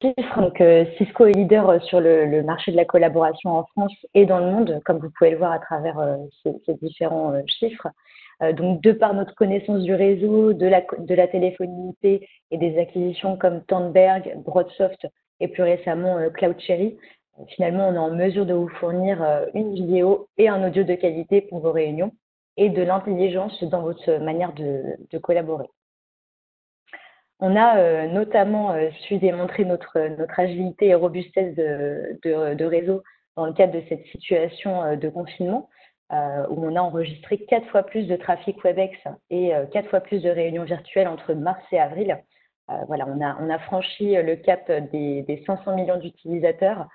chiffres. Donc, Cisco est leader sur le marché de la collaboration en France et dans le monde, comme vous pouvez le voir à travers ces différents chiffres. Donc, de par notre connaissance du réseau, de la téléphonie IP et des acquisitions comme Tandberg, Broadsoft et plus récemment CloudCherry, finalement, on est en mesure de vous fournir une vidéo et un audio de qualité pour vos réunions et de l'intelligence dans votre manière de collaborer. On a notamment su démontrer notre agilité et robustesse de réseau dans le cadre de cette situation de confinement, où on a enregistré 4 fois plus de trafic WebEx et 4 fois plus de réunions virtuelles entre mars et avril. Voilà, on a franchi le cap des 500 millions d'utilisateurs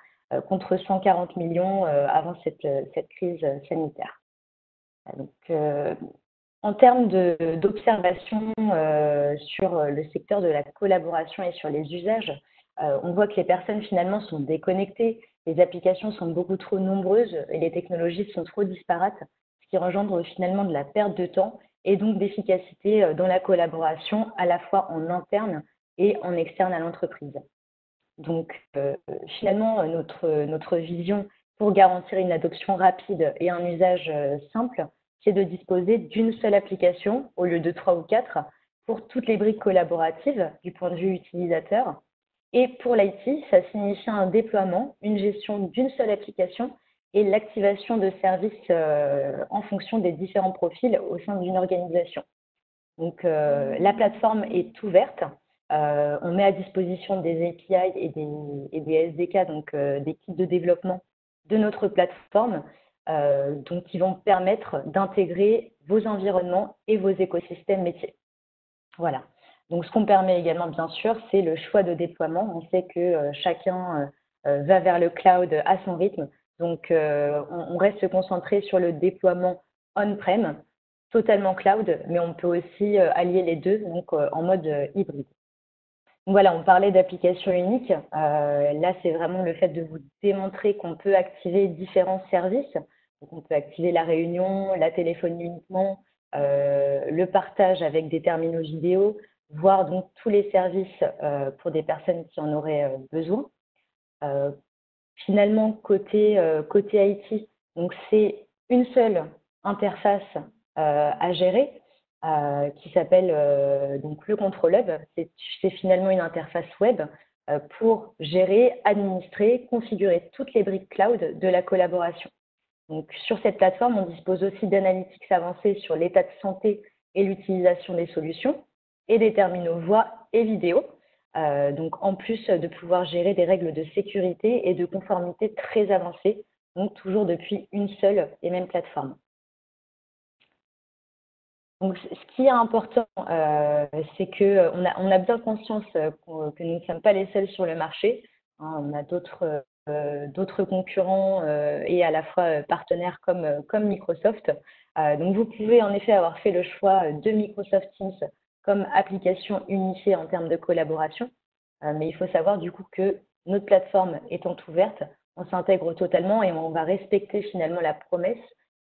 contre 140 millions avant cette crise sanitaire. Donc, en termes d'observation sur le secteur de la collaboration et sur les usages, on voit que les personnes finalement sont déconnectées, les applications sont beaucoup trop nombreuses et les technologies sont trop disparates, ce qui engendre finalement de la perte de temps et donc d'efficacité dans la collaboration à la fois en interne et en externe à l'entreprise. Donc finalement, notre vision pour garantir une adoption rapide et un usage simple, c'est de disposer d'une seule application au lieu de 3 ou 4 pour toutes les briques collaboratives du point de vue utilisateur. Et pour l'IT, ça signifie un déploiement, une gestion d'une seule application et l'activation de services en fonction des différents profils au sein d'une organisation. Donc la plateforme est ouverte. On met à disposition des API et des SDK, donc des kits de développement de notre plateforme, donc qui vont permettre d'intégrer vos environnements et vos écosystèmes métiers. Voilà. Donc, ce qu'on permet également, bien sûr, c'est le choix de déploiement. On sait que chacun va vers le cloud à son rythme. Donc, on reste concentré sur le déploiement on-prem, totalement cloud, mais on peut aussi allier les deux, donc en mode hybride. Donc voilà, on parlait d'applications uniques. Là, c'est vraiment le fait de vous démontrer qu'on peut activer différents services. Donc, on peut activer la réunion, la téléphonie uniquement, le partage avec des terminaux vidéo, voire donc tous les services pour des personnes qui en auraient besoin. Finalement, côté IT, donc c'est une seule interface à gérer qui s'appelle donc le Control Hub. C'est finalement une interface web pour gérer, administrer, configurer toutes les briques cloud de la collaboration. Donc, sur cette plateforme, on dispose aussi d'analytics avancées sur l'état de santé et l'utilisation des solutions et des terminaux voix et vidéo. Donc, en plus de pouvoir gérer des règles de sécurité et de conformité très avancées, donc toujours depuis une seule et même plateforme. Donc, ce qui est important, c'est qu'on a bien conscience que nous ne sommes pas les seuls sur le marché. Hein, on a d'autres concurrents et à la fois partenaires comme Microsoft. Donc, vous pouvez en effet avoir fait le choix de Microsoft Teams comme application unifiée en termes de collaboration. Mais il faut savoir du coup que notre plateforme étant ouverte, on s'intègre totalement et on va respecter finalement la promesse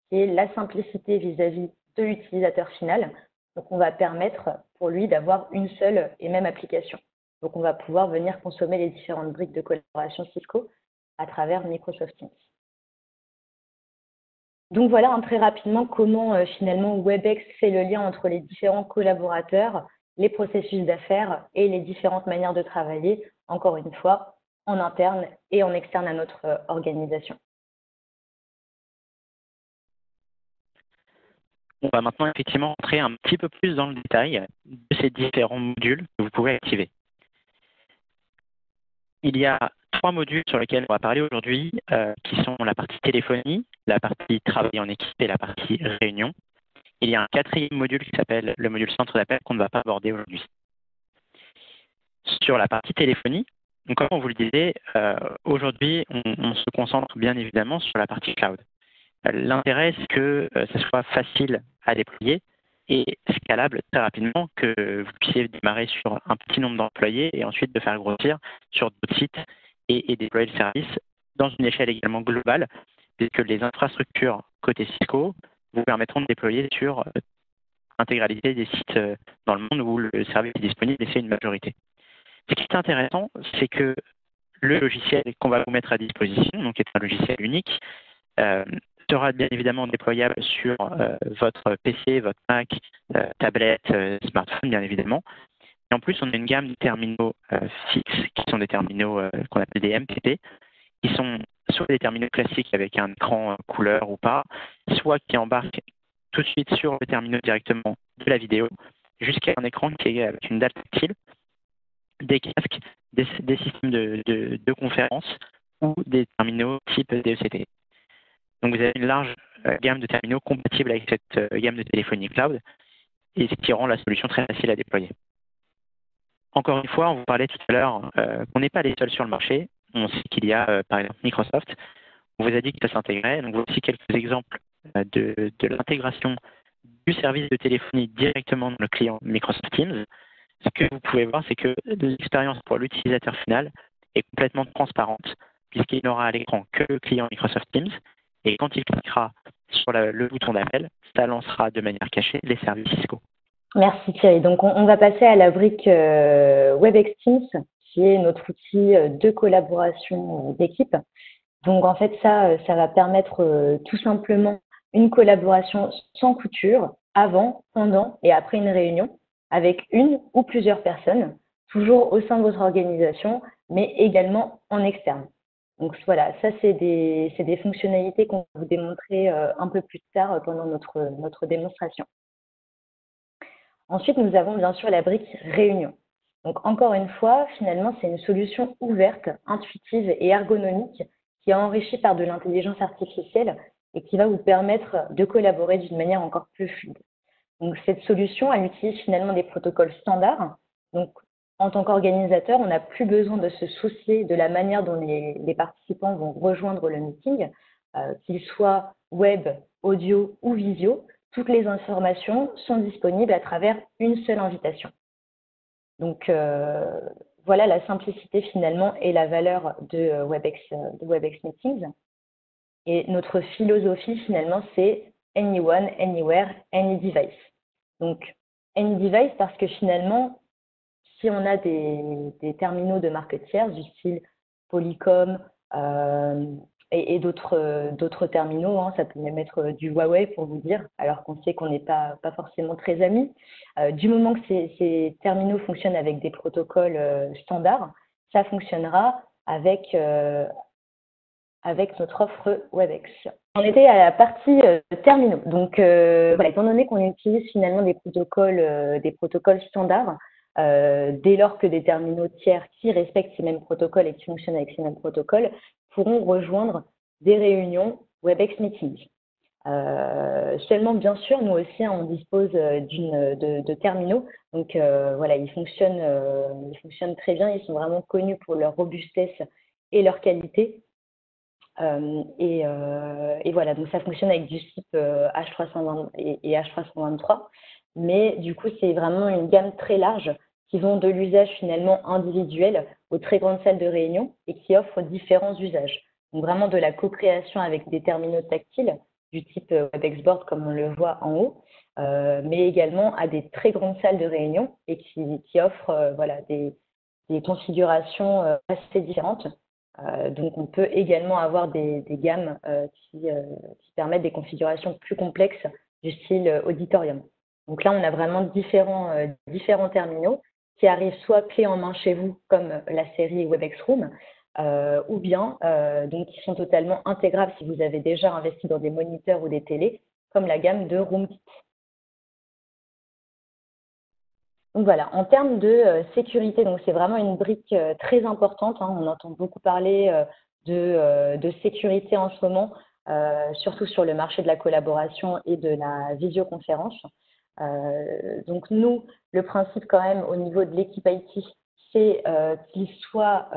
qui est la simplicité vis-à-vis de l'utilisateur final. Donc, on va permettre pour lui d'avoir une seule et même application. Donc, on va pouvoir venir consommer les différentes briques de collaboration Cisco à travers Microsoft Teams. Donc, voilà très rapidement comment finalement WebEx fait le lien entre les différents collaborateurs, les processus d'affaires et les différentes manières de travailler, encore une fois, en interne et en externe à notre organisation. On va maintenant effectivement entrer un petit peu plus dans le détail de ces différents modules que vous pouvez activer. Il y a 3 modules sur lesquels on va parler aujourd'hui, qui sont la partie téléphonie, la partie travail en équipe et la partie réunion. Il y a un 4e module qui s'appelle le module centre d'appel qu'on ne va pas aborder aujourd'hui. Sur la partie téléphonie, donc comme on vous le disait, aujourd'hui, on se concentre bien évidemment sur la partie cloud. L'intérêt, c'est que ce soit facile à déployer et scalable très rapidement, que vous puissiez démarrer sur un petit nombre d'employés et ensuite de faire grossir sur d'autres sites et déployer le service dans une échelle également globale, puisque les infrastructures côté Cisco vous permettront de déployer sur l'intégralité des sites dans le monde où le service est disponible et c'est une majorité. Ce qui est intéressant, c'est que le logiciel qu'on va vous mettre à disposition, donc qui est un logiciel unique, sera bien évidemment déployable sur votre PC, votre Mac, tablette, smartphone, bien évidemment. Et en plus, on a une gamme de terminaux fixes, qui sont des terminaux qu'on appelle des MTP, qui sont soit des terminaux classiques avec un écran couleur ou pas, soit qui embarquent tout de suite sur le terminal directement de la vidéo, jusqu'à un écran qui est avec une dalle tactile, des casques, des systèmes de conférence ou des terminaux type DECT. Donc vous avez une large gamme de terminaux compatibles avec cette gamme de téléphonie cloud, et ce qui rend la solution très facile à déployer. Encore une fois, on vous parlait tout à l'heure qu'on n'est pas les seuls sur le marché. On sait qu'il y a, par exemple, Microsoft. On vous a dit que ça s'intégrait. Donc, voici quelques exemples de l'intégration du service de téléphonie directement dans le client Microsoft Teams. Ce que vous pouvez voir, c'est que l'expérience pour l'utilisateur final est complètement transparente, puisqu'il n'aura à l'écran que le client Microsoft Teams. Et quand il cliquera sur le bouton d'appel, ça lancera de manière cachée les services fiscaux. Merci Thierry. Donc on va passer à la brique Webex Teams, qui est notre outil de collaboration d'équipe. Donc en fait ça va permettre tout simplement une collaboration sans couture avant, pendant et après une réunion avec une ou plusieurs personnes, toujours au sein de votre organisation, mais également en externe. Donc voilà, ça c'est des fonctionnalités qu'on va vous démontrer un peu plus tard pendant notre démonstration. Ensuite, nous avons bien sûr la brique réunion. Donc encore une fois, finalement, c'est une solution ouverte, intuitive et ergonomique qui est enrichie par de l'intelligence artificielle et qui va vous permettre de collaborer d'une manière encore plus fluide. Donc cette solution, elle utilise finalement des protocoles standards. Donc en tant qu'organisateur, on n'a plus besoin de se soucier de la manière dont les participants vont rejoindre le meeting, qu'ils soient web, audio ou visio. Toutes les informations sont disponibles à travers une seule invitation. Donc, voilà la simplicité finalement et la valeur de Webex Meetings. Et notre philosophie finalement, c'est Anyone, Anywhere, Any Device. Donc, Any Device parce que finalement, si on a des terminaux de marque tierce du style Polycom, et d'autres terminaux, hein, ça peut même être du Huawei pour vous dire, alors qu'on sait qu'on n'est pas forcément très amis. Du moment que ces terminaux fonctionnent avec des protocoles standards, ça fonctionnera avec notre offre Webex. On était à la partie terminaux. Donc, voilà, étant donné qu'on utilise finalement des protocoles standards, dès lors que des terminaux tiers qui respectent ces mêmes protocoles et qui fonctionnent avec ces mêmes protocoles pourront rejoindre des réunions Webex Meetings. Seulement, bien sûr, nous aussi, on dispose de terminaux. Donc, voilà, ils fonctionnent très bien. Ils sont vraiment connus pour leur robustesse et leur qualité. Et voilà, donc ça fonctionne avec du type H320 et H323. Mais du coup, c'est vraiment une gamme très large qui vont de l'usage finalement individuel aux très grandes salles de réunion et qui offrent différents usages. Donc vraiment de la co-création avec des terminaux tactiles du type WebExBoard comme on le voit en haut, mais également à des très grandes salles de réunion et qui offrent voilà, des configurations assez différentes. Donc on peut également avoir des gammes qui permettent des configurations plus complexes du style auditorium. Donc là, on a vraiment différents terminaux qui arrivent soit clés en main chez vous, comme la série Webex Room, ou bien donc qui sont totalement intégrables si vous avez déjà investi dans des moniteurs ou des télés, comme la gamme de RoomKit. Donc voilà, en termes de sécurité, donc c'est vraiment une brique très importante. Hein, on entend beaucoup parler de sécurité en ce moment, surtout sur le marché de la collaboration et de la visioconférence. Donc nous, le principe quand même au niveau de l'équipe IT, c'est qu'ils soient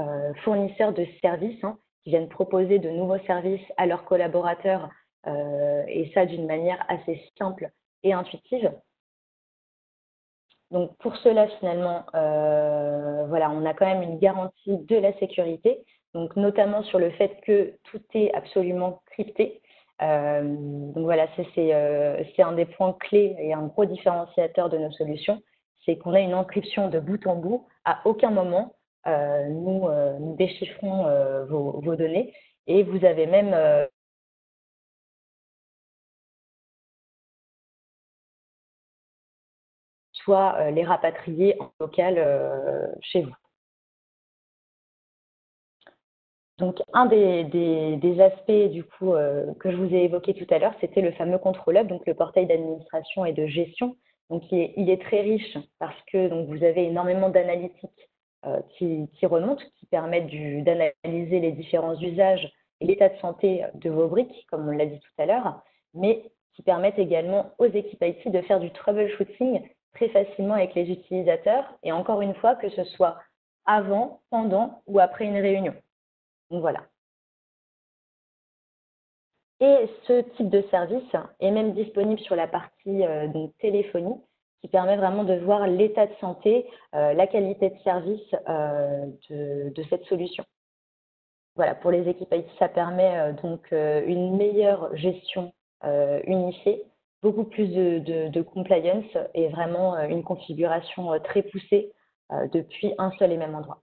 fournisseurs de services, hein, qui viennent proposer de nouveaux services à leurs collaborateurs, et ça d'une manière assez simple et intuitive. Donc pour cela, finalement, voilà, on a quand même une garantie de la sécurité, donc notamment sur le fait que tout est absolument crypté. Donc voilà, c'est un des points clés et un gros différenciateur de nos solutions, c'est qu'on a une encryption de bout en bout. À aucun moment, nous déchiffrons vos données et vous avez même soit les rapatrier en local chez vous. Donc, un des aspects du coup que je vous ai évoqué tout à l'heure, c'était le fameux contrôle-up, donc le portail d'administration et de gestion. Donc, il est très riche parce que donc, vous avez énormément d'analytiques qui remontent, qui permettent d'analyser les différents usages et l'état de santé de vos briques, comme on l'a dit tout à l'heure, mais qui permettent également aux équipes IT de faire du troubleshooting très facilement avec les utilisateurs, et encore une fois, que ce soit avant, pendant ou après une réunion. Donc voilà. Et ce type de service est même disponible sur la partie donc, téléphonie, qui permet vraiment de voir l'état de santé, la qualité de service de cette solution. Voilà, pour les équipes IT, ça permet donc une meilleure gestion unifiée, beaucoup plus de compliance et vraiment une configuration très poussée depuis un seul et même endroit.